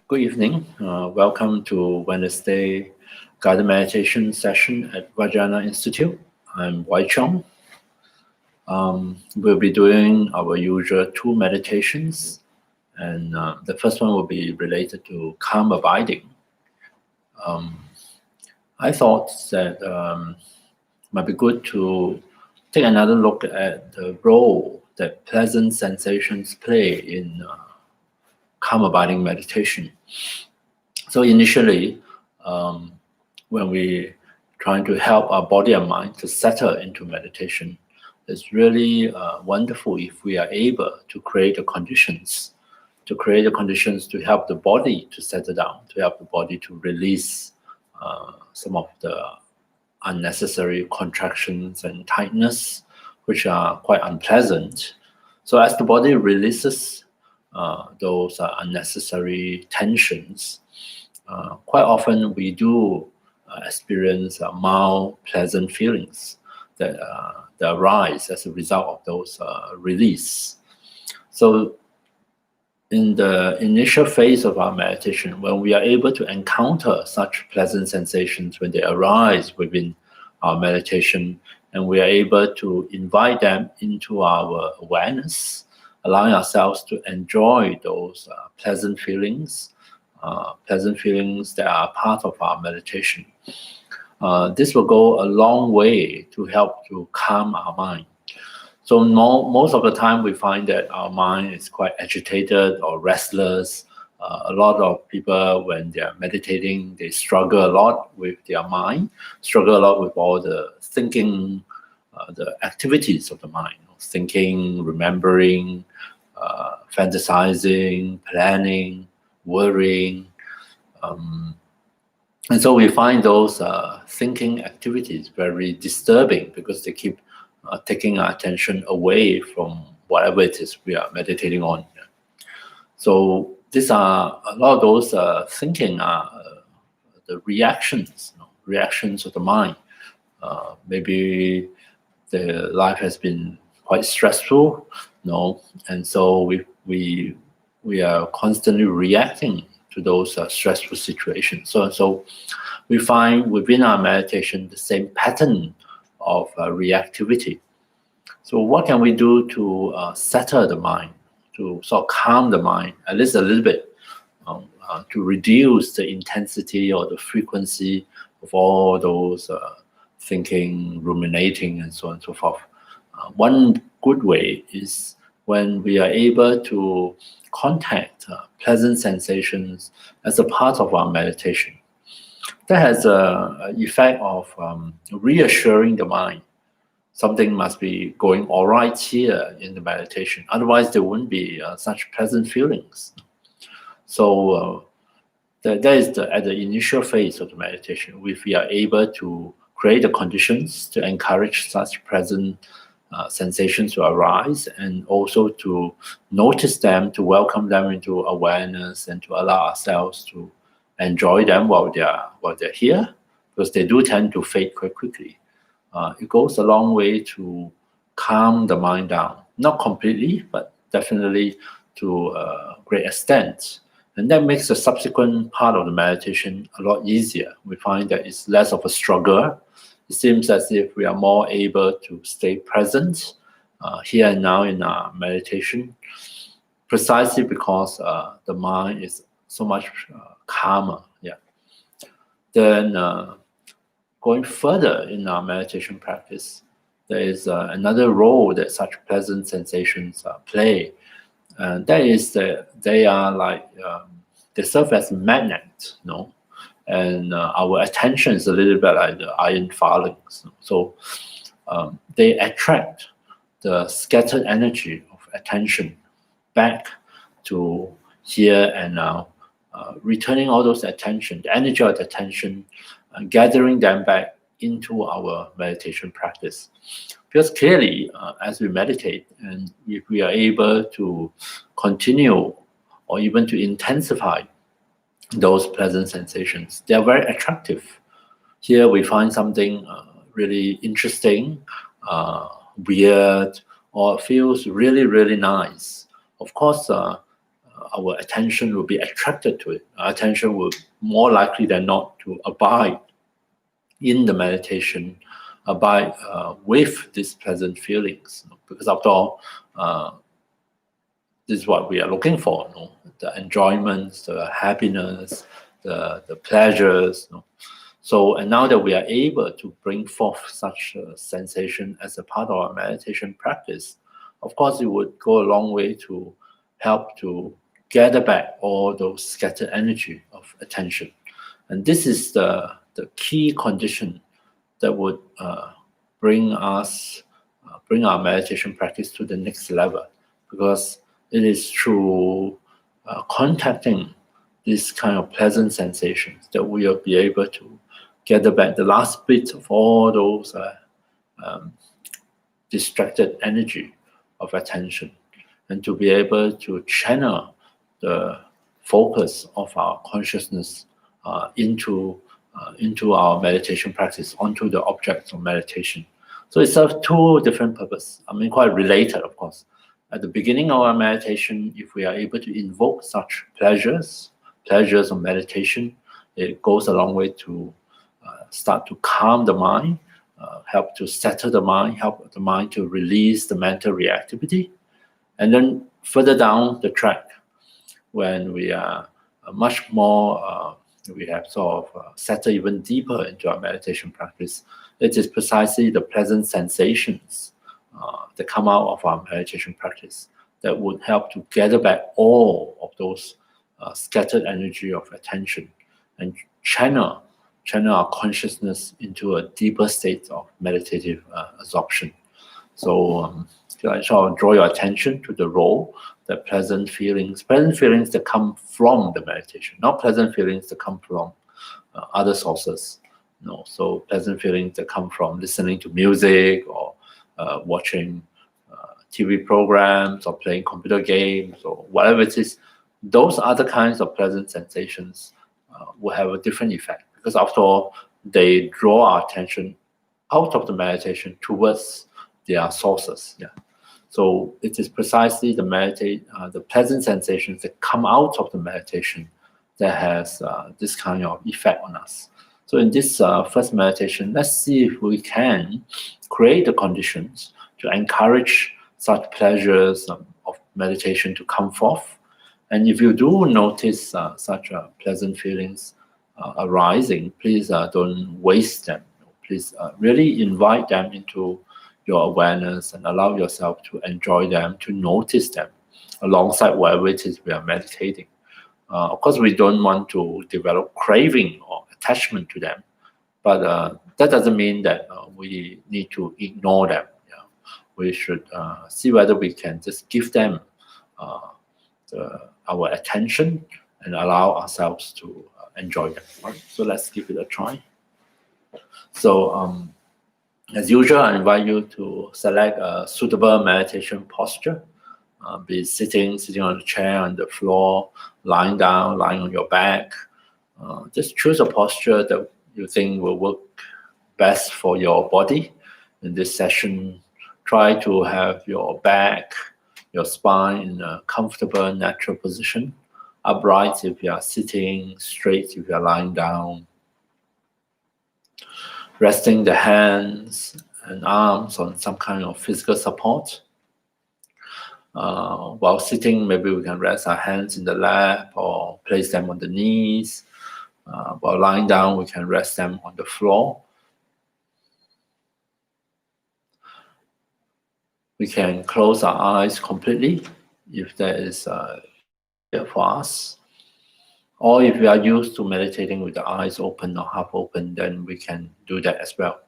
Good evening. Welcome to Wednesday guided meditation session at Vajrayana Institute. I'm Wai Cheong. We'll be doing our usual two meditations, and the first one will be related to calm abiding. I thought that might be good to take another look at the role that pleasant sensations play in calm abiding meditation. So initially, when we trying to help our body and mind to settle into meditation, it's really wonderful if we are able to create the conditions, to help the body to settle down, to help the body to release some of the unnecessary contractions and tightness, which are quite unpleasant. So as the body releases those unnecessary tensions, quite often we do experience mild, pleasant feelings that arise as a result of those release. So in the initial phase of our meditation, when we are able to encounter such pleasant sensations when they arise within our meditation, and we are able to invite them into our awareness, allowing ourselves to enjoy those pleasant feelings that are part of our meditation. This will go a long way to help to calm our mind. So most of the time we find that our mind is quite agitated or restless. A lot of people, when they are meditating, they struggle a lot with their mind, struggle a lot with all the thinking, the activities of the mind, thinking, remembering, fantasizing, planning, worrying. And so we find those thinking activities very disturbing because they keep taking our attention away from whatever it is we are meditating on. So these are a lot of those thinking are the reactions of the mind. Maybe the life has been quite stressful, and so we are constantly reacting to those stressful situations. So we find within our meditation the same pattern of reactivity. So what can we do to settle the mind, to sort of calm the mind at least a little bit, to reduce the intensity or the frequency of all those thinking, ruminating, and so on and so forth? One good way is when we are able to contact pleasant sensations as a part of our meditation. That has an effect of reassuring the mind. Something must be going all right here in the meditation. Otherwise, there wouldn't be such pleasant feelings. So that is at the initial phase of the meditation. If we are able to create the conditions to encourage such pleasant sensations to arise, and also to notice them, to welcome them into awareness, and to allow ourselves to enjoy them while they're here, because they do tend to fade quite quickly. It goes a long way to calm the mind down, not completely, but definitely to a great extent. And that makes the subsequent part of the meditation a lot easier. We find that it's less of a struggle. It seems as if we are more able to stay present here and now in our meditation, precisely because the mind is so much calmer. Then going further in our meditation practice, there is another role that such pleasant sensations play. And that is that they are like, they serve as magnets, and our attention is a little bit like the iron filings. So they attract the scattered energy of attention back to here and now, returning all those attention, the energy of the attention, gathering them back into our meditation practice. Because clearly, as we meditate, and if we are able to continue or even to intensify those pleasant sensations, they are very attractive. Here we find something really interesting, weird, or feels really, really nice. Of course, our attention will be attracted to it. Our attention will more likely than not to abide in the meditation, abide with these pleasant feelings, because after all, this is what we are looking for, the enjoyments, the happiness, the pleasures. So, and now that we are able to bring forth such a sensation as a part of our meditation practice, of course, it would go a long way to help to gather back all those scattered energy of attention. And this is the key condition that would bring our meditation practice to the next level, because it is through contacting these kind of pleasant sensations that we will be able to gather back the last bit of all those distracted energy of attention, and to be able to channel the focus of our consciousness into our meditation practice, onto the objects of meditation. So it serves two different purposes. I mean, quite related, of course. At the beginning of our meditation, if we are able to invoke such pleasures of meditation, it goes a long way to start to calm the mind, help to settle the mind, help the mind to release the mental reactivity. And then further down the track, when we are much more, we have sort of settled even deeper into our meditation practice, it is precisely the pleasant sensations that come out of our meditation practice that would help to gather back all of those scattered energy of attention and channel our consciousness into a deeper state of meditative absorption. So I shall draw your attention to the role that pleasant feelings that come from the meditation, not pleasant feelings that come from other sources. No, so pleasant feelings that come from listening to music or watching TV programs or playing computer games or whatever it is. Those other kinds of pleasant sensations will have a different effect, because after all, they draw our attention out of the meditation towards their sources. Yeah. So it is precisely the pleasant sensations that come out of the meditation that has this kind of effect on us. So in this first meditation, let's see if we can create the conditions to encourage such pleasures of meditation to come forth. And if you do notice such pleasant feelings arising, please don't waste them. Please really invite them into your awareness and allow yourself to enjoy them, to notice them alongside whatever it is we are meditating. Of course, we don't want to develop craving or attachment to them, but that doesn't mean that we need to ignore them. Yeah. We should see whether we can just give them our attention and allow ourselves to enjoy them. Right? So let's give it a try. So as usual, I invite you to select a suitable meditation posture. Be sitting on the chair, on the floor, lying down, lying on your back. Just choose a posture that you think will work best for your body. In this session, try to have your back, your spine in a comfortable, natural position. Upright if you are sitting, straight if you are lying down. Resting the hands and arms on some kind of physical support. While sitting, maybe we can rest our hands in the lap or place them on the knees. While lying down, we can rest them on the floor. We can close our eyes completely if that is for us. Or if we are used to meditating with the eyes open or half open, then we can do that as well.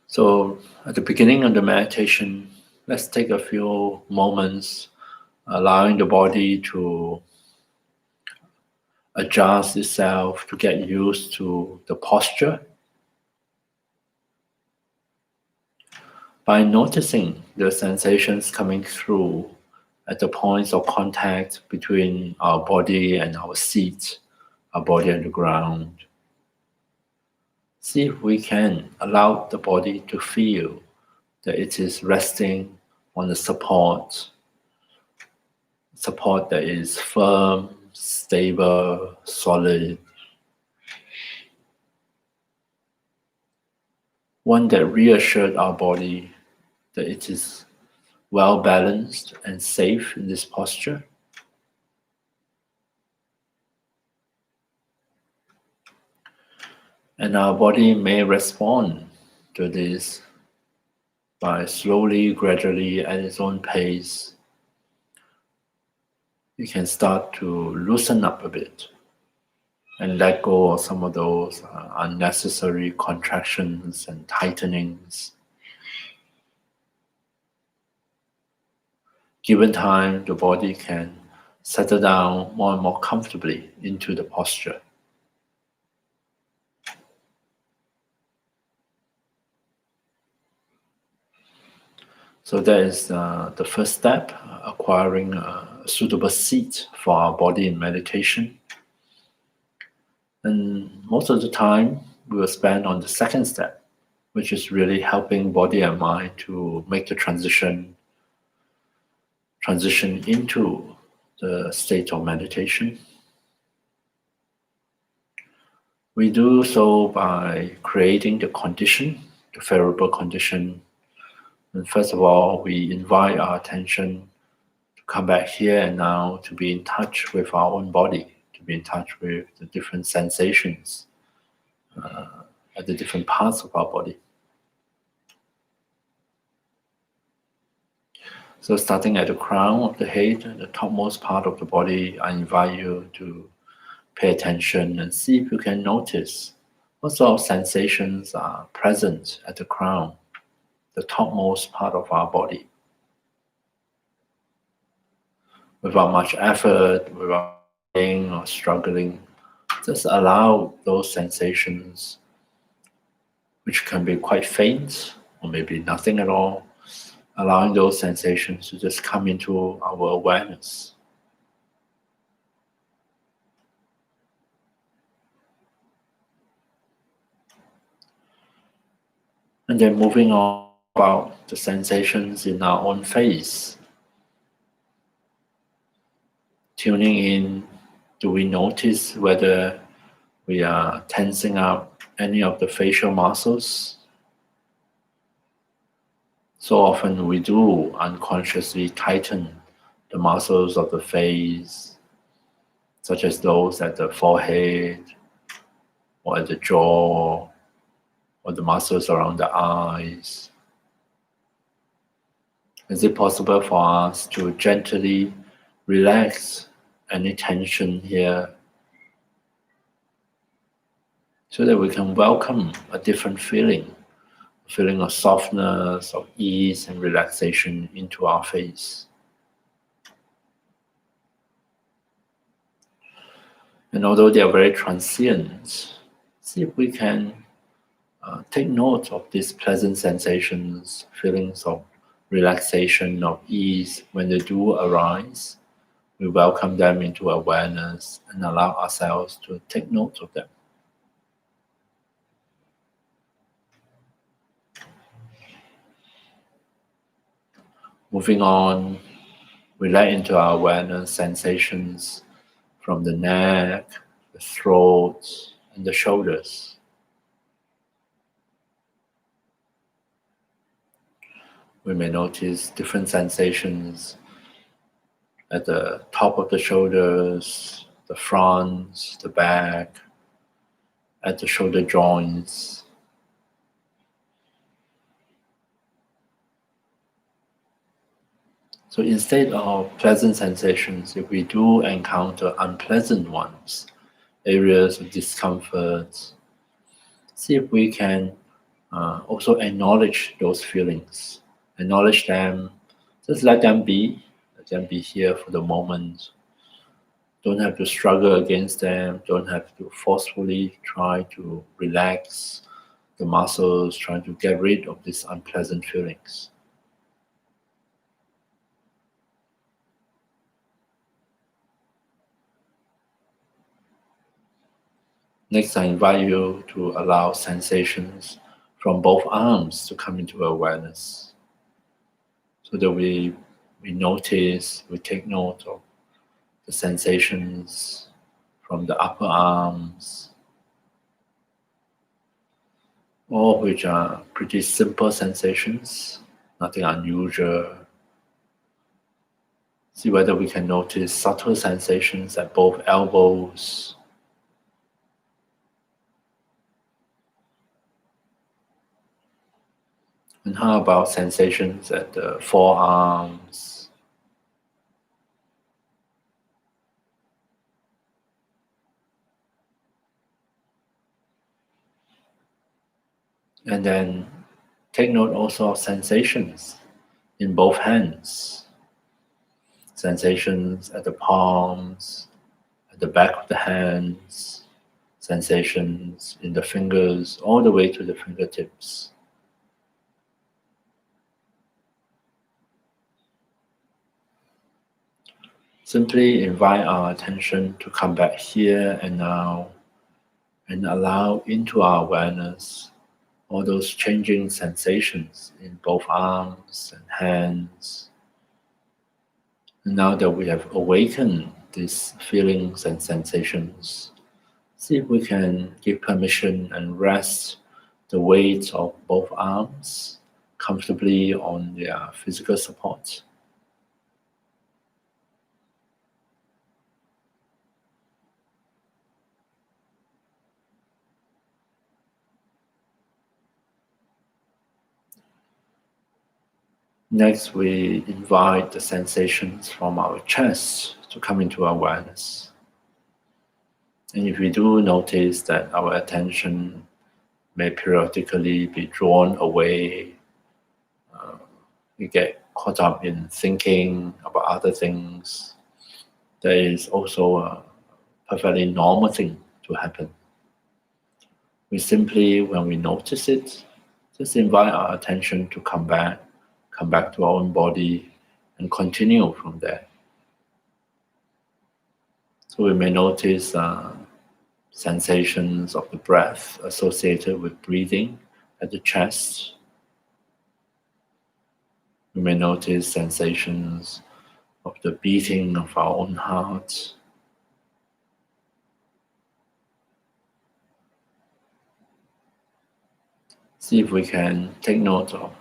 So at the beginning of the meditation, let's take a few moments allowing the body to adjust itself, to get used to the posture. By noticing the sensations coming through at the points of contact between our body and our seat, our body and the ground, see if we can allow the body to feel that it is resting on a support that is firm, stable, solid, one that reassured our body that it is well balanced and safe in this posture. And our body may respond to this by slowly, gradually, at its own pace. You can start to loosen up a bit and let go of some of those unnecessary contractions and tightenings. Given time, the body can settle down more and more comfortably into the posture. So that is the first step, acquiring a suitable seat for our body in meditation. And most of the time, we will spend on the second step, which is really helping body and mind to make the transition into the state of meditation. We do so by creating the condition, the favorable condition. And first of all, we invite our attention to come back here and now, to be in touch with our own body, to be in touch with the different sensations at the different parts of our body. So starting at the crown of the head, the topmost part of the body, I invite you to pay attention and see if you can notice what sort of sensations are present at the crown, the topmost part of our body. Without much effort, without pain or struggling, just allow those sensations, which can be quite faint or maybe nothing at all, allowing those sensations to just come into our awareness. And then moving on about the sensations in our own face. Tuning in, do we notice whether we are tensing up any of the facial muscles? So often we do unconsciously tighten the muscles of the face, such as those at the forehead or at the jaw, or the muscles around the eyes. Is it possible for us to gently relax any tension here so that we can welcome a different feeling of softness, of ease and relaxation into our face? And although they are very transient, see if we can take note of these pleasant sensations, feelings of relaxation, of ease when they do arise. We welcome them into awareness and allow ourselves to take note of them. Moving on, we let into our awareness sensations from the neck, the throat, and the shoulders. We may notice different sensations at the top of the shoulders, the front, the back, at the shoulder joints. So instead of pleasant sensations, if we do encounter unpleasant ones, areas of discomfort, see if we can also acknowledge those feelings. Acknowledge them, just let them be here for the moment. Don't have to struggle against them, don't have to forcefully try to relax the muscles, trying to get rid of these unpleasant feelings. Next, I invite you to allow sensations from both arms to come into awareness, so that we notice, we take note of the sensations from the upper arms, all of which are pretty simple sensations, nothing unusual. See whether we can notice subtle sensations at both elbows, and how about sensations at the forearms, and then take note also of sensations in both hands, sensations at the palms, at the back of the hands, sensations in the fingers, all the way to the fingertips. Simply invite our attention to come back here and now and allow into our awareness all those changing sensations in both arms and hands. And now that we have awakened these feelings and sensations, see if we can give permission and rest the weight of both arms comfortably on their physical support. Next, we invite the sensations from our chest to come into awareness. And if we do notice that our attention may periodically be drawn away, we get caught up in thinking about other things, there is also a perfectly normal thing to happen. We simply, when we notice it, just invite our attention to come back to our own body, and continue from there. So we may notice sensations of the breath associated with breathing at the chest. We may notice sensations of the beating of our own heart. See if we can take note of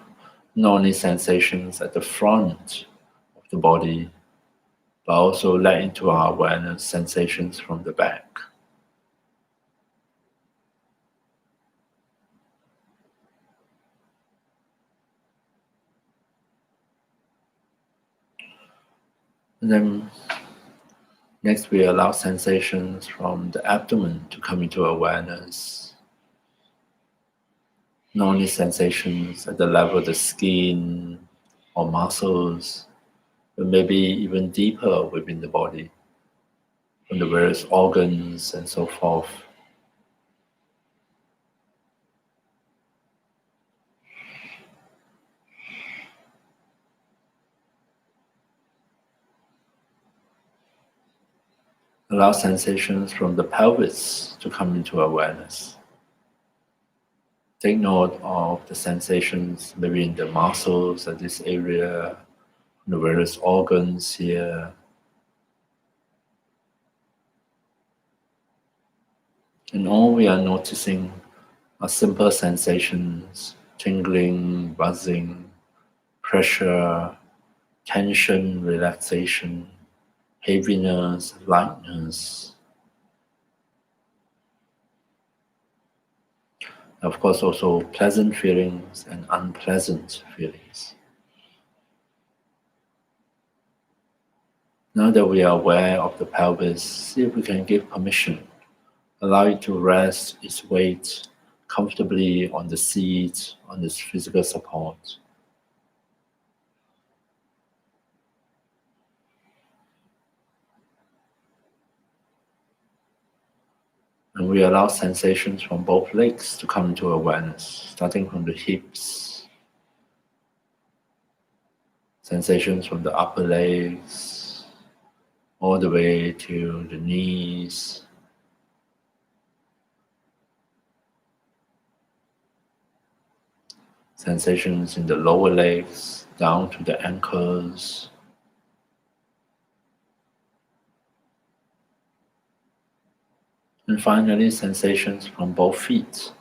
not only sensations at the front of the body, but also let into our awareness sensations from the back. And then next we allow sensations from the abdomen to come into awareness. Not only sensations at the level of the skin or muscles, but maybe even deeper within the body, from the various organs and so forth. Allow sensations from the pelvis to come into awareness. Take note of the sensations maybe in the muscles at this area, the various organs here. And all we are noticing are simple sensations, tingling, buzzing, pressure, tension, relaxation, heaviness, lightness. Of course, also pleasant feelings and unpleasant feelings. Now that we are aware of the pelvis, see if we can give permission. Allow it to rest its weight comfortably on the seat, on this physical support. And we allow sensations from both legs to come into awareness, starting from the hips, sensations from the upper legs, all the way to the knees, sensations in the lower legs, down to the ankles, and finally sensations from both feet,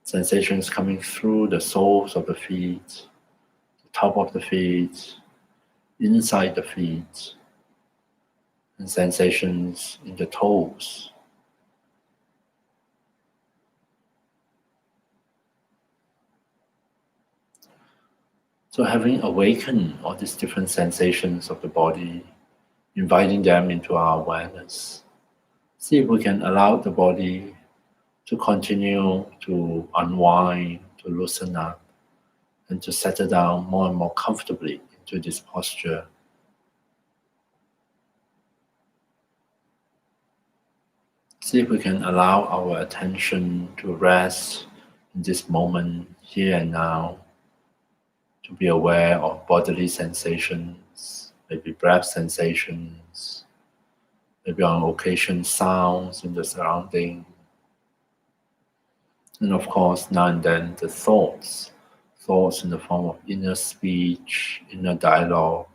sensations coming through the soles of the feet, the top of the feet, inside the feet, and sensations in the toes. So having awakened all these different sensations of the body, inviting them into our awareness, see if we can allow the body to continue to unwind, to loosen up, and to settle down more and more comfortably into this posture. See if we can allow our attention to rest in this moment, here and now, to be aware of bodily sensations, maybe breath sensations, maybe on occasion sounds in the surrounding, and of course now and then the thoughts in the form of inner speech, inner dialogue.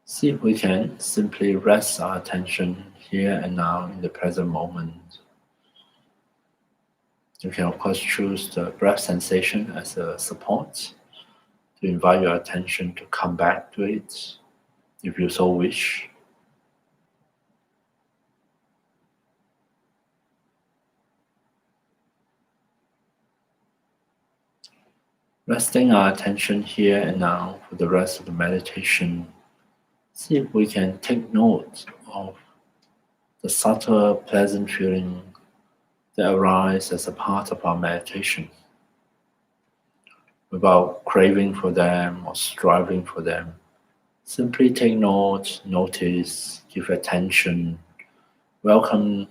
See if we can simply rest our attention here and now in the present moment. You can of course choose the breath sensation as a support to invite your attention to come back to it if you so wish. Resting our attention here and now for the rest of the meditation, see if we can take note of the subtle, pleasant feeling that arise as a part of our meditation, without craving for them or striving for them. Simply take note, notice, give attention, welcome,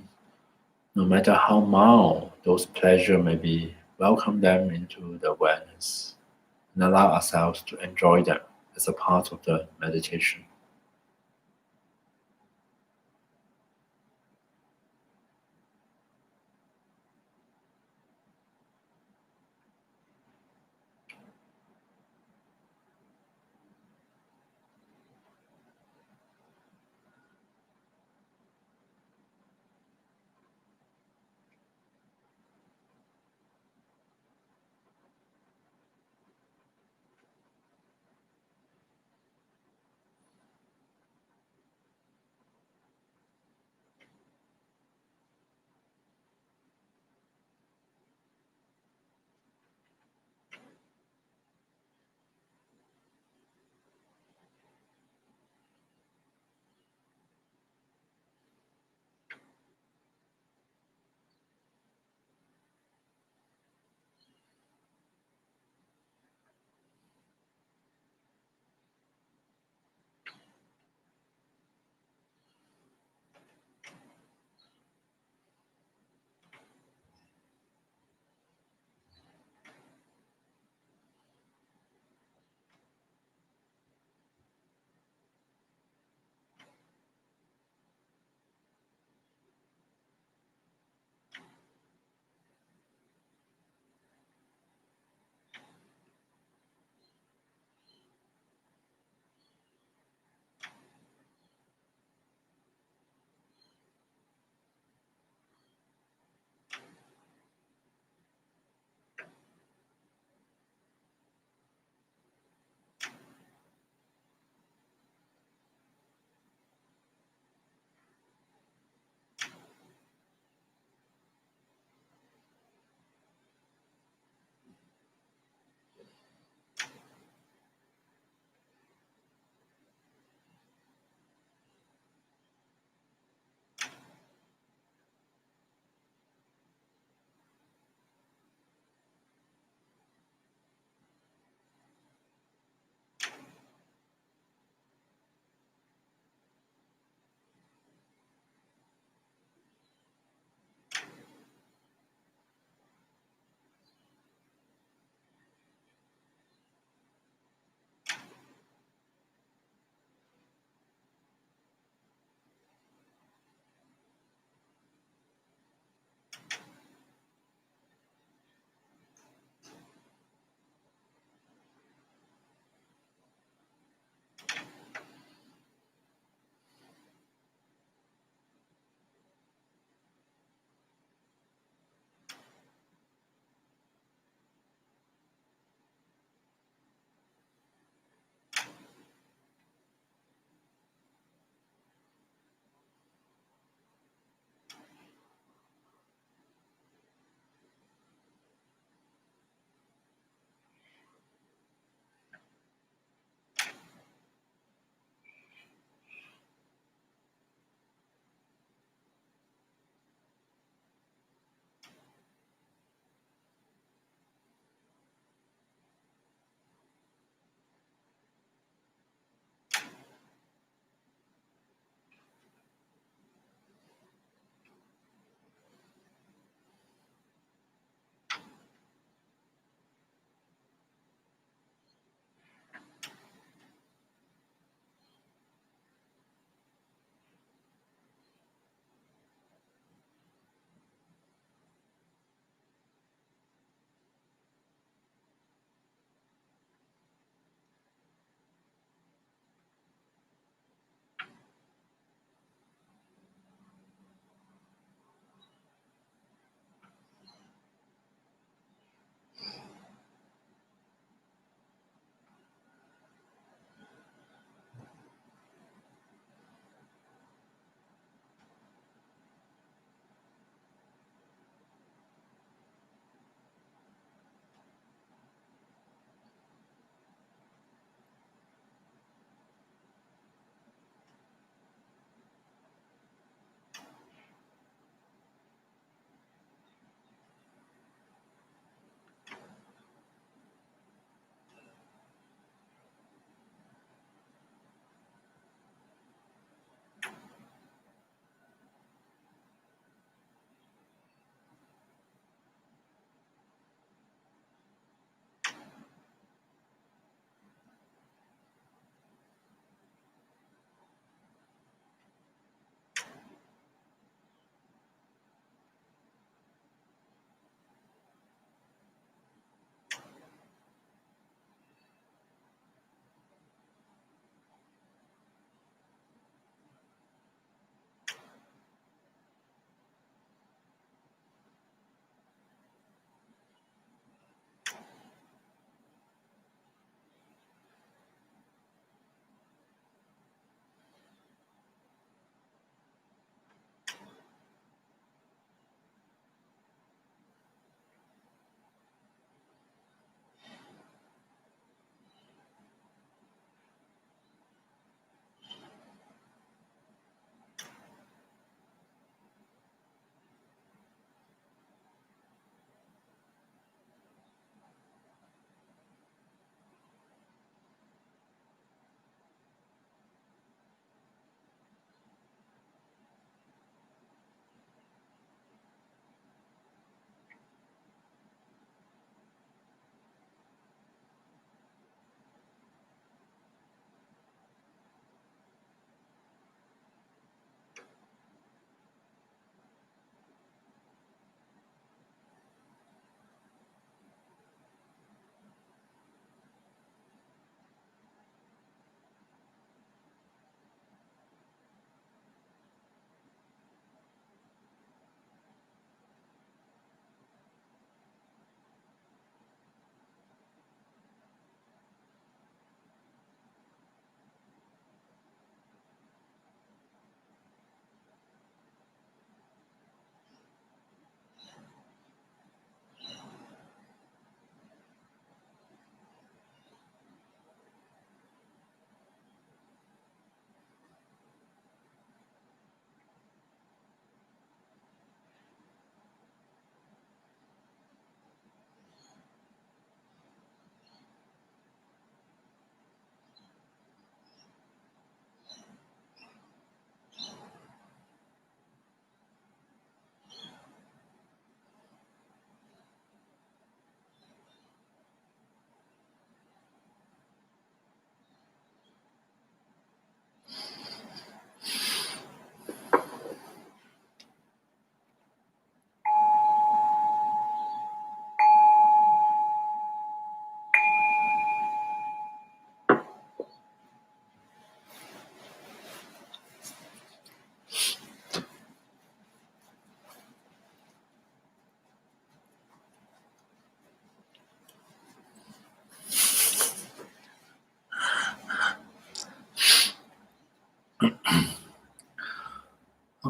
no matter how mild those pleasure may be, welcome them into the awareness and allow ourselves to enjoy them as a part of the meditation.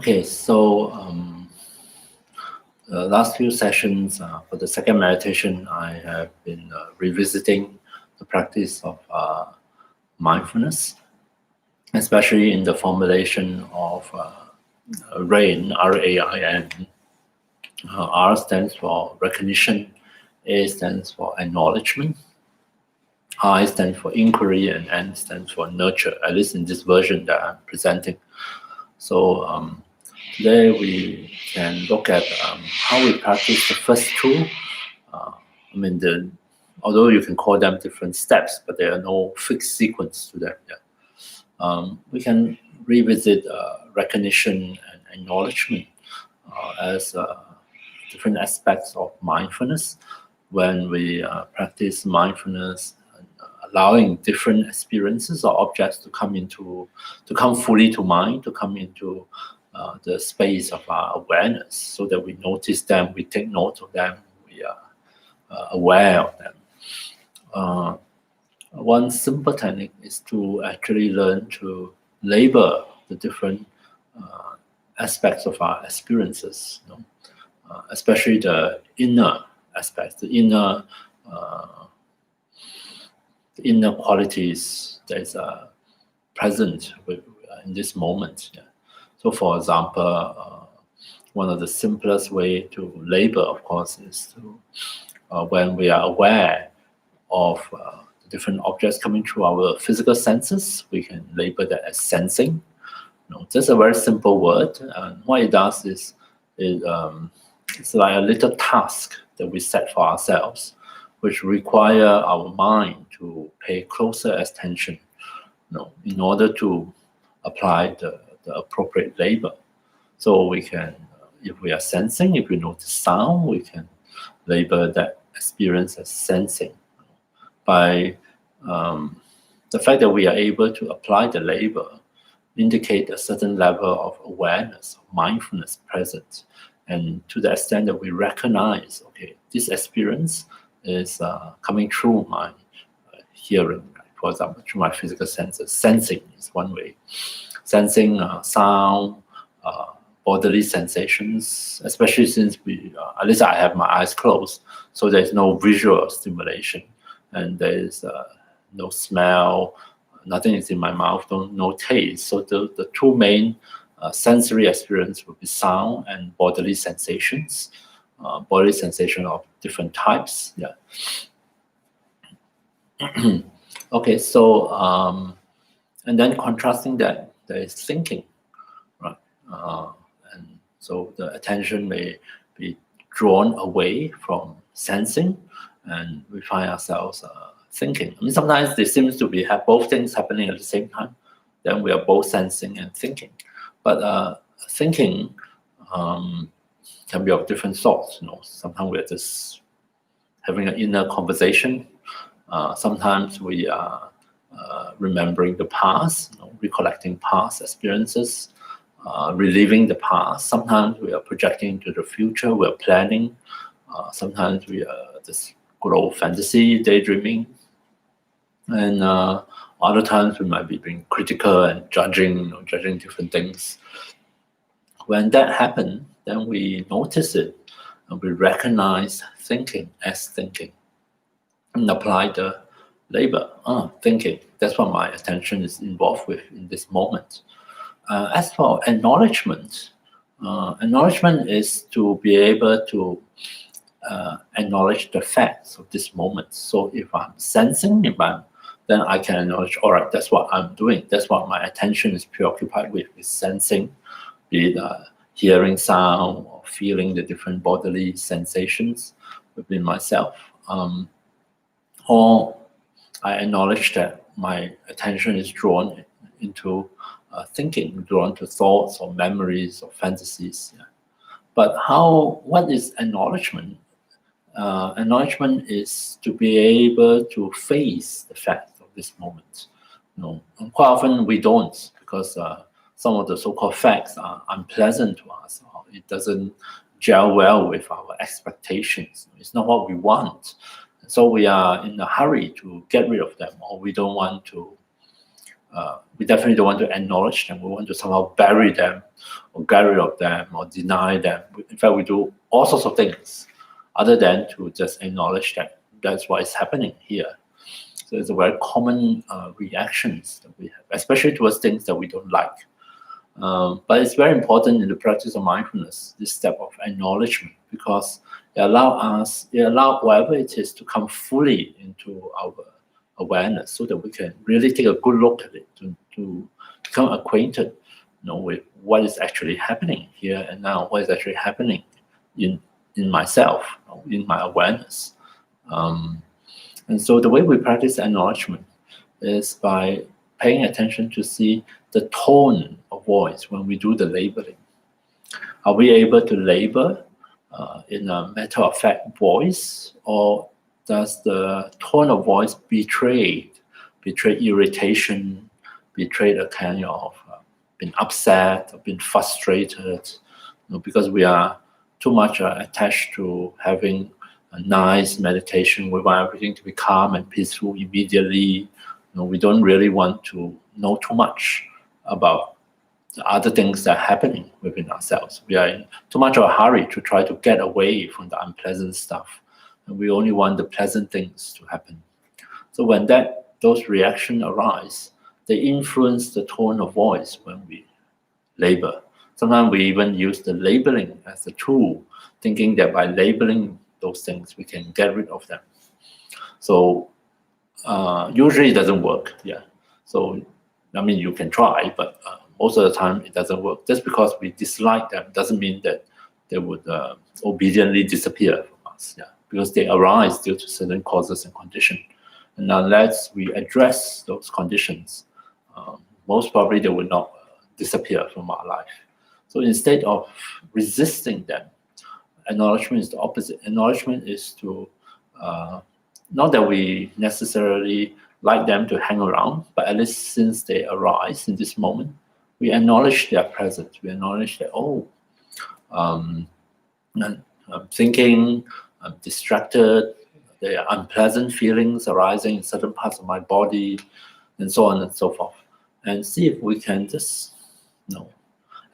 Okay, so the last few sessions for the second meditation, I have been revisiting the practice of mindfulness, especially in the formulation of RAIN, R-A-I-N. R stands for recognition, A stands for acknowledgement, I stands for inquiry, and N stands for nurture, at least in this version that I'm presenting. So today we can look at how we practice the first two. Although you can call them different steps, but there are no fixed sequence to them. Yeah. We can revisit recognition and acknowledgement as different aspects of mindfulness. When we practice mindfulness, allowing different experiences or objects to come fully to mind, to come into the space of our awareness, so that we notice them, we take note of them, we are aware of them. One simple technique is to actually learn to label the different aspects of our experiences, especially the inner aspects, the inner qualities that is present in this moment. Yeah. So, for example, one of the simplest way to label, of course, is to when we are aware of different objects coming through our physical senses, we can label that as sensing. Just a very simple word. And what it does is it's like a little task that we set for ourselves, which require our mind to pay closer attention, in order to apply the appropriate label. So we can, if we are sensing, if we notice sound, we can label that experience as sensing. By the fact that we are able to apply the label, indicate a certain level of awareness, of mindfulness present. And to the extent that we recognize, okay, this experience is coming through my hearing, right? For example, through my physical senses. Sensing is one way. Sensing sound, bodily sensations, especially since at least I have my eyes closed, so there's no visual stimulation, and there's no smell, nothing is in my mouth, no taste. So the two main sensory experience would be sound and bodily sensations. Bodily sensation of different types. Yeah. Okay, so and then contrasting that, there is thinking, right? And so the attention may be drawn away from sensing, and we find ourselves thinking. I mean, sometimes there seems to be both things happening at the same time. Then we are both sensing and thinking. But thinking can be of different sorts. Sometimes we are just having an inner conversation. Sometimes we are remembering the past, recollecting past experiences, reliving the past. Sometimes we are projecting into the future. We are planning. Sometimes we are just good old fantasy, daydreaming. And other times we might be being critical and judging different things. When that happens, then we notice it and we recognize thinking as thinking and apply the label. Thinking, that's what my attention is involved with in this moment. As for acknowledgement, acknowledgement is to be able to acknowledge the facts of this moment. So if I'm sensing, then I can acknowledge, all right, that's what I'm doing. That's what my attention is preoccupied with, is sensing, be it hearing sound or feeling the different bodily sensations within myself. Or I acknowledge that my attention is drawn into thinking, drawn to thoughts or memories or fantasies. Yeah. But what is acknowledgement? Acknowledgement is to be able to face the fact of this moment. And quite often we don't, because some of the so-called facts are unpleasant to us, or it doesn't gel well with our expectations. It's not what we want. So we are in a hurry to get rid of them, or we don't want to we definitely don't want to acknowledge them. We want to somehow bury them or get rid of them or deny them. In fact, we do all sorts of things other than to just acknowledge that that's what is happening here. So it's a very common reactions that we have, especially towards things that we don't like. But it's very important in the practice of mindfulness, this step of acknowledgement, because it allows whatever it is to come fully into our awareness, so that we can really take a good look at it, to become acquainted, with what is actually happening here and now, what is actually happening in myself, in my awareness. And so the way we practice acknowledgement is by paying attention to see the tone of voice when we do the labeling. Are we able to label in a matter-of-fact voice, or does the tone of voice betray irritation, betray a kind of being upset or being frustrated, because we are too much attached to having a nice meditation. We want everything to be calm and peaceful immediately. We don't really want to know too much about the other things that are happening within ourselves. We are in too much of a hurry to try to get away from the unpleasant stuff, and we only want the pleasant things to happen. So when those reactions arise, they influence the tone of voice when we label. Sometimes we even use the labeling as a tool, thinking that by labeling those things, we can get rid of them. So usually it doesn't work. Yeah. So you can try, but most of the time it doesn't work. Just because we dislike them doesn't mean that they would obediently disappear from us. Yeah. Because they arise due to certain causes and conditions. And unless we address those conditions, most probably they will not disappear from our life. So instead of resisting them, acknowledgement is the opposite. Acknowledgement is to, not that we necessarily like them to hang around, but at least since they arise in this moment, we acknowledge their presence. We acknowledge that, I'm thinking, I'm distracted, there are unpleasant feelings arising in certain parts of my body, and so on and so forth. And see if we can just,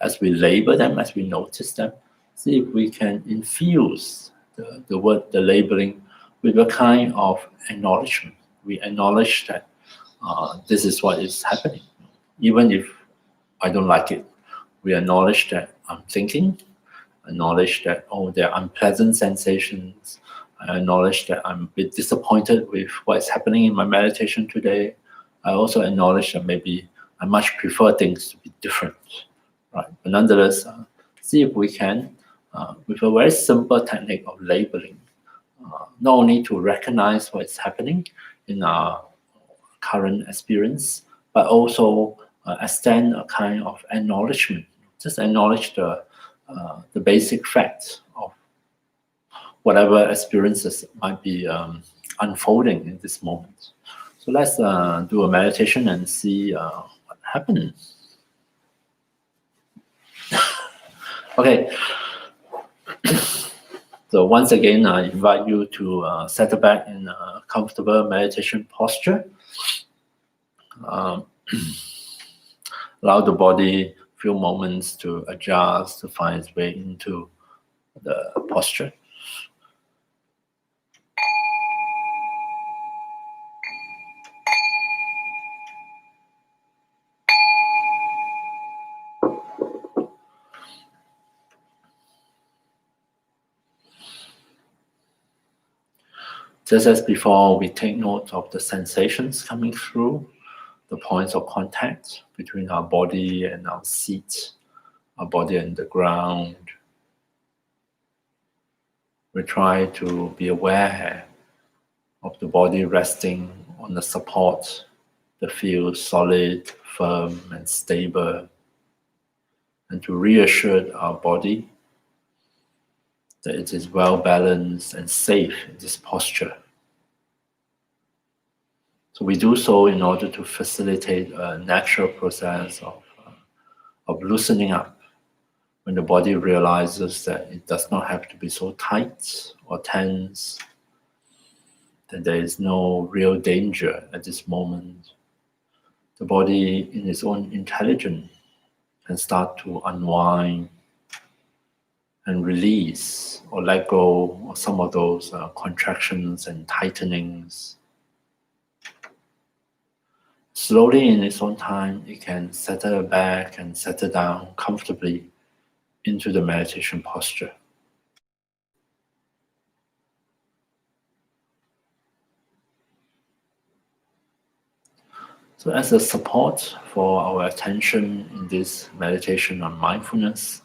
as we label them, as we notice them, see if we can infuse the labeling with a kind of acknowledgement. We acknowledge that this is what is happening, even if I don't like it. We acknowledge that I'm thinking, acknowledge that, there are unpleasant sensations. I acknowledge that I'm a bit disappointed with what is happening in my meditation today. I also acknowledge that maybe I much prefer things to be different, right? But nonetheless, see if we can, with a very simple technique of labeling, not only to recognize what is happening in our current experience, but also extend a kind of acknowledgement. Just acknowledge the basic facts of whatever experiences might be unfolding in this moment. So let's do a meditation and see what happens. Okay. So once again, I invite you to settle back in a comfortable meditation posture. Allow the body a few moments to adjust, to find its way into the posture. Just as before, we take note of the sensations coming through, the points of contact between our body and our seat, our body and the ground. We try to be aware of the body resting on the support that feels solid, firm, and stable, and to reassure our body that it is well balanced and safe in this posture. So we do so in order to facilitate a natural process of loosening up when the body realizes that it does not have to be so tight or tense, that there is no real danger at this moment, the body in its own intelligence can start to unwind and release or let go of some of those contractions and tightenings. Slowly in its own time, it can settle back and settle down comfortably into the meditation posture. So as a support for our attention in this meditation on mindfulness,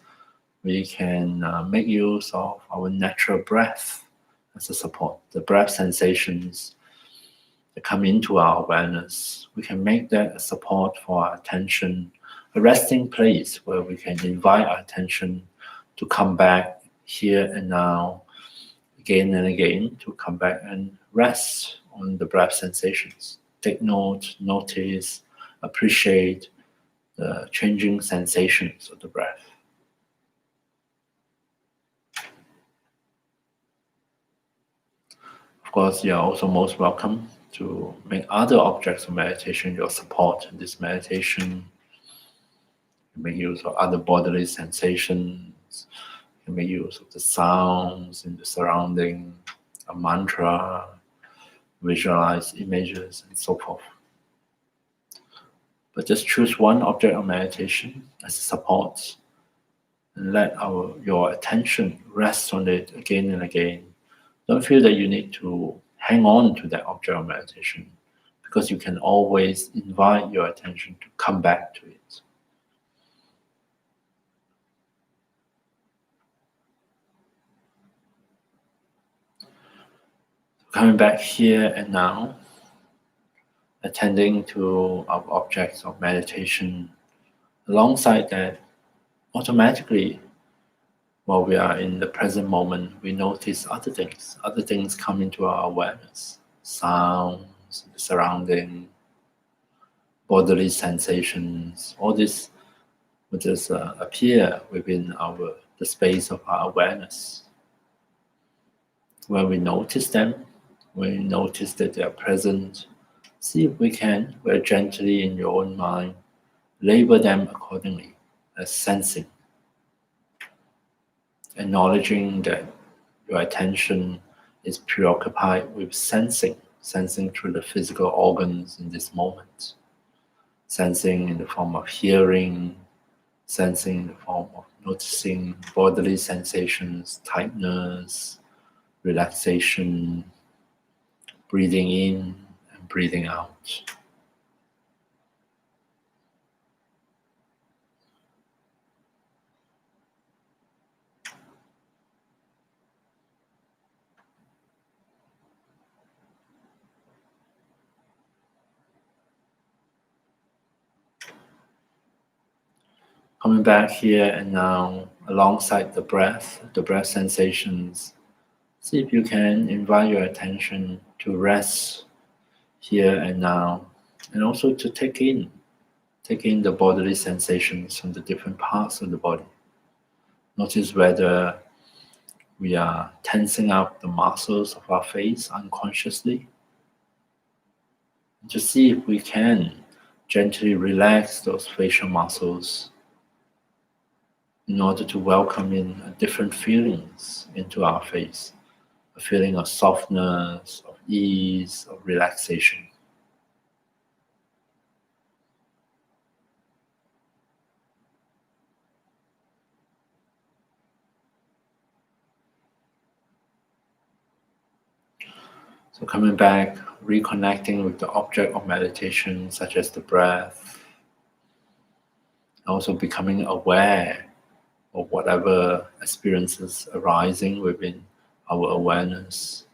we can make use of our natural breath as a support. The breath sensations that come into our awareness, we can make that a support for our attention, a resting place where we can invite our attention to come back here and now, again and again, to come back and rest on the breath sensations. Take note, notice, appreciate the changing sensations of the breath. Of course, you are also most welcome to make other objects of meditation your support in this meditation. You make use of other bodily sensations. You make use of the sounds in the surrounding, a mantra, visualize images, and so forth. But just choose one object of meditation as a support and let your attention rest on it again and again. Don't feel that you need to hang on to that object of meditation, because you can always invite your attention to come back to it. Coming back here and now, attending to our objects of meditation. Alongside that, automatically, while we are in the present moment, we notice other things come into our awareness. Sounds, surrounding, bodily sensations, all this will just appear within the space of our awareness. When we notice them, when we notice that they are present, see if we can, very gently in your own mind, label them accordingly as sensing. Acknowledging that your attention is preoccupied with sensing through the physical organs in this moment. Sensing in the form of hearing, sensing in the form of noticing bodily sensations, tightness, relaxation, breathing in and breathing out. Coming back here and now, alongside the breath sensations, see if you can invite your attention to rest here and now, and also to take in the bodily sensations from the different parts of the body. Notice whether we are tensing up the muscles of our face unconsciously. To see if we can gently relax those facial muscles in order to welcome in different feelings into our face. A feeling of softness, of ease, of relaxation. So coming back, reconnecting with the object of meditation, such as the breath. Also becoming aware of whatever experiences arising within our awareness.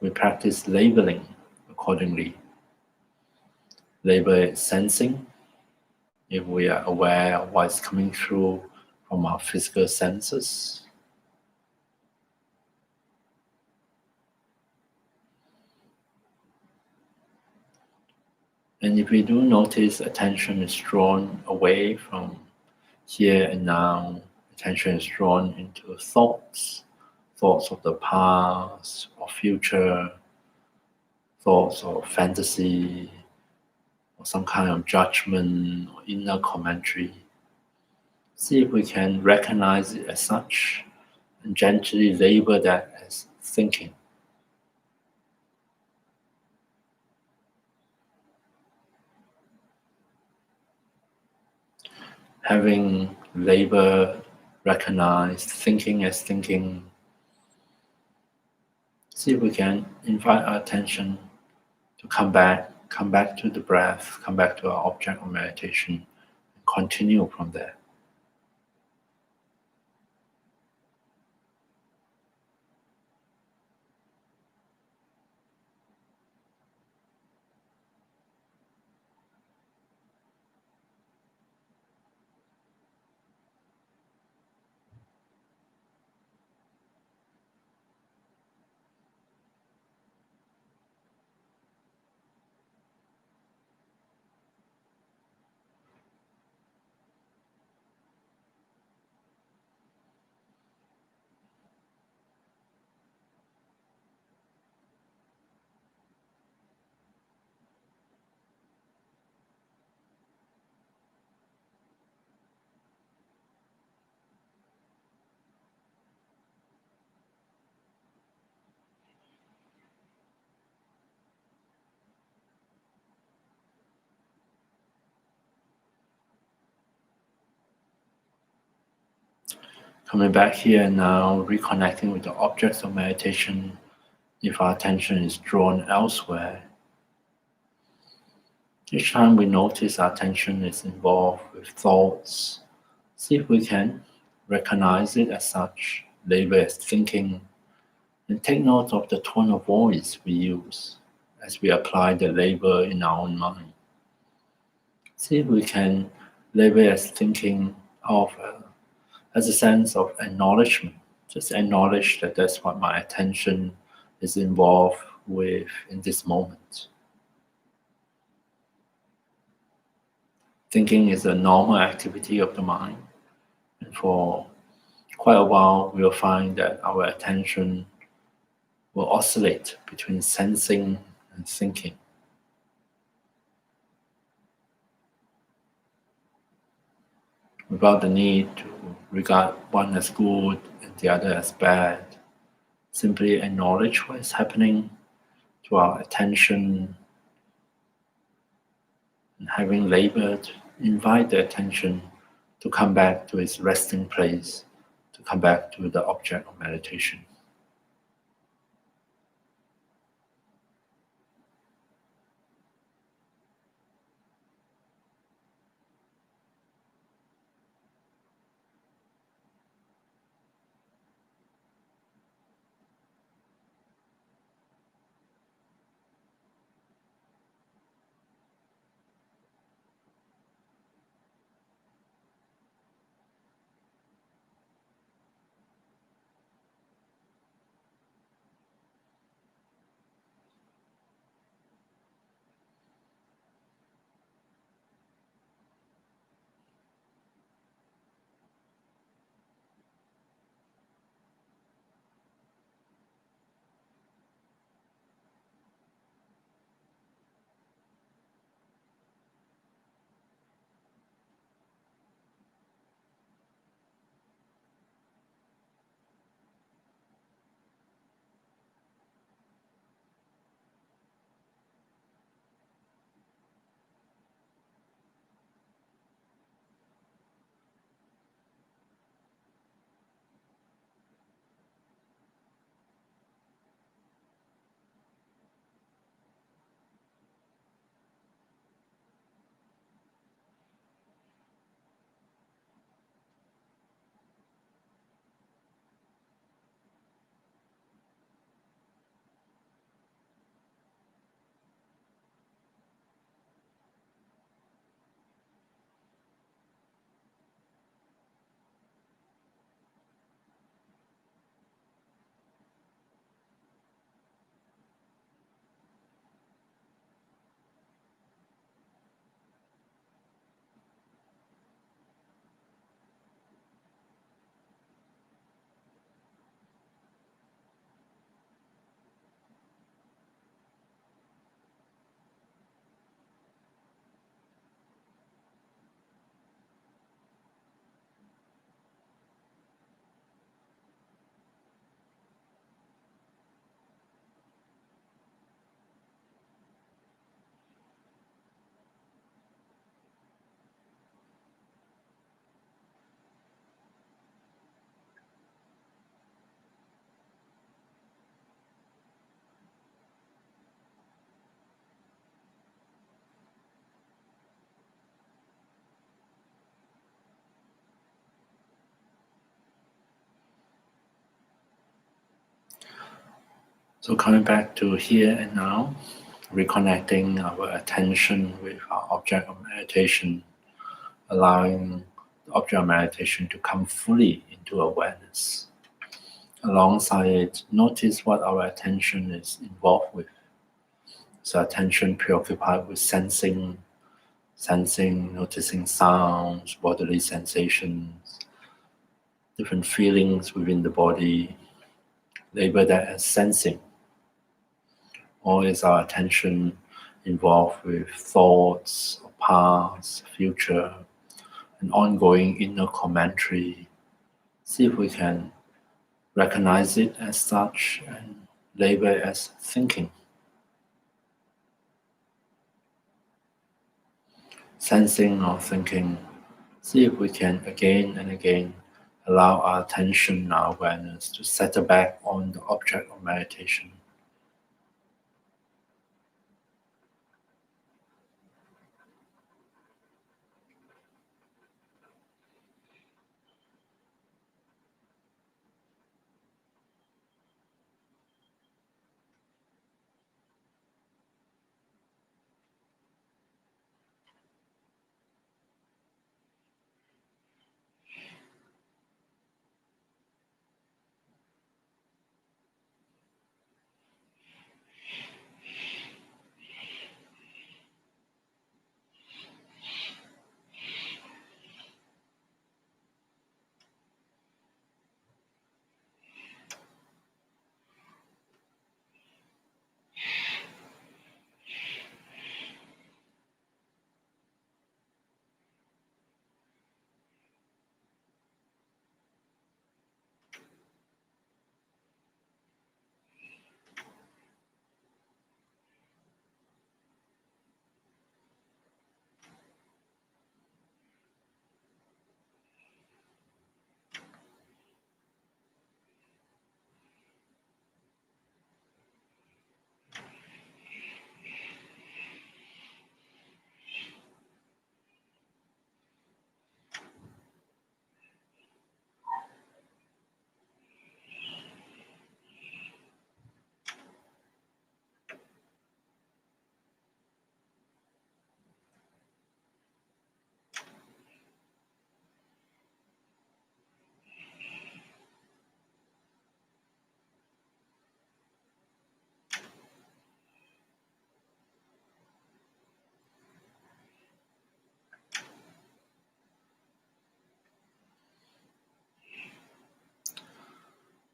We practice labeling accordingly. Label it sensing, if we are aware of what's coming through from our physical senses. And if we do notice attention is drawn away from here and now, attention is drawn into thoughts of the past or future, thoughts of fantasy, or some kind of judgment or inner commentary. See if we can recognize it as such and gently label that as thinking. Having labeled, recognized thinking as thinking, see if we can invite our attention to come back to the breath, come back to our object of meditation, and continue from there. Coming back here and now, reconnecting with the objects of meditation. If our attention is drawn elsewhere, each time we notice our attention is involved with thoughts, see if we can recognize it as such, label it as thinking, and take note of the tone of voice we use as we apply the label in our own mind. See if we can label it as thinking as a sense of acknowledgement. Just acknowledge that that's what my attention is involved with in this moment. Thinking is a normal activity of the mind, and for quite a while we'll find that our attention will oscillate between sensing and thinking. Without the need to regard one as good and the other as bad, simply acknowledge what is happening to our attention, and having labored, invite the attention to come back to its resting place, to come back to the object of meditation. So coming back to here and now, reconnecting our attention with our object of meditation, allowing the object of meditation to come fully into awareness. Alongside it, notice what our attention is involved with. So attention preoccupied with sensing, noticing sounds, bodily sensations, different feelings within the body. Label that as sensing. Or is our attention involved with thoughts, past, future, an ongoing inner commentary? See if we can recognize it as such and label it as thinking. Sensing or thinking, see if we can again and again allow our attention, our awareness to settle back on the object of meditation.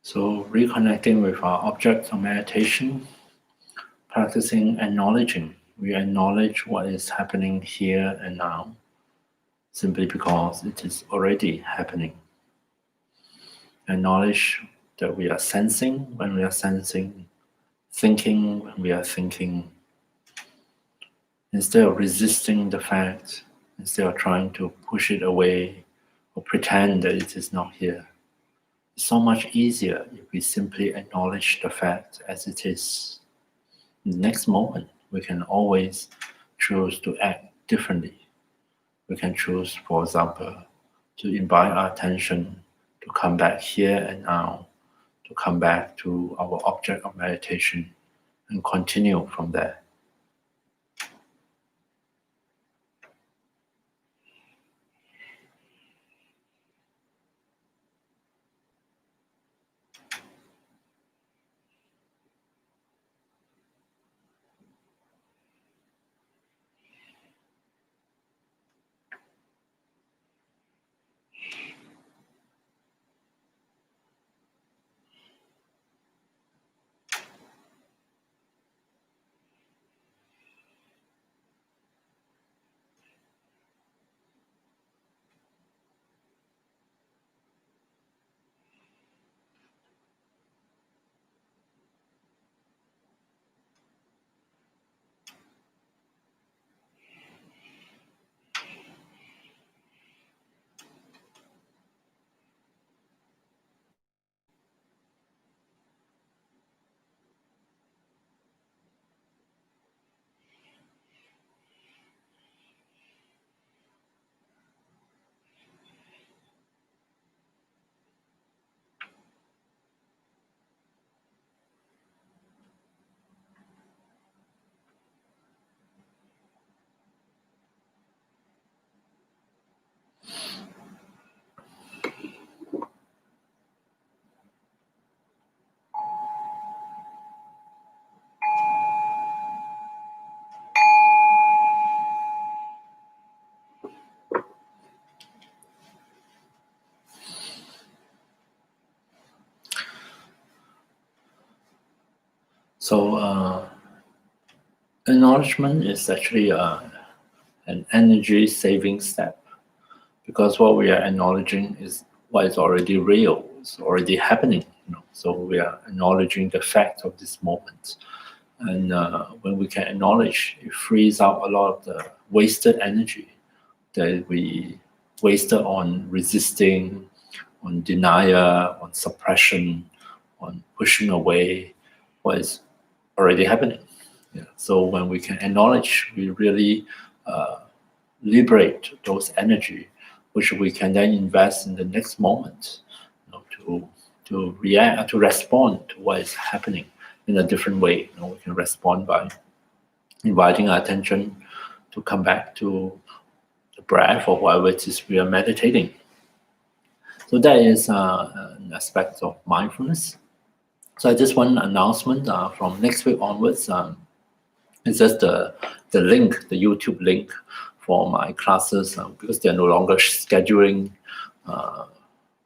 So reconnecting with our object of meditation, practicing acknowledging. We acknowledge what is happening here and now, simply because it is already happening. Acknowledge that we are sensing when we are sensing, thinking when we are thinking. Instead of resisting the fact, instead of trying to push it away or pretend that it is not here. It's so much easier if we simply acknowledge the fact as it is. In the next moment, we can always choose to act differently. We can choose, for example, to invite our attention to come back here and now, to come back to our object of meditation and continue from there. So acknowledgement is actually an energy saving step, because what we are acknowledging is what is already real, it's already happening. So we are acknowledging the fact of this moment. And when we can acknowledge, it frees up a lot of the wasted energy that we wasted on resisting, on denial, on suppression, on pushing away what is already happening. Yeah. So when we can acknowledge, we really liberate those energy, which we can then invest in the next moment, to react, to respond to what is happening in a different way. We can respond by inviting our attention to come back to the breath or whatever it is we are meditating. So that is an aspect of mindfulness. So just one announcement from next week onwards. It's just the link, the YouTube link for my classes, because they're no longer scheduling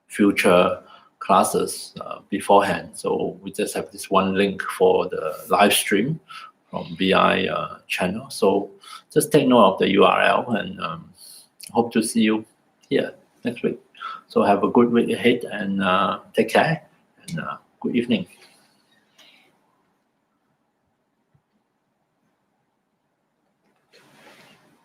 future classes beforehand. So we just have this one link for the live stream from BI channel. So just take note of the URL, and hope to see you here next week. So have a good week ahead, and take care, and good evening.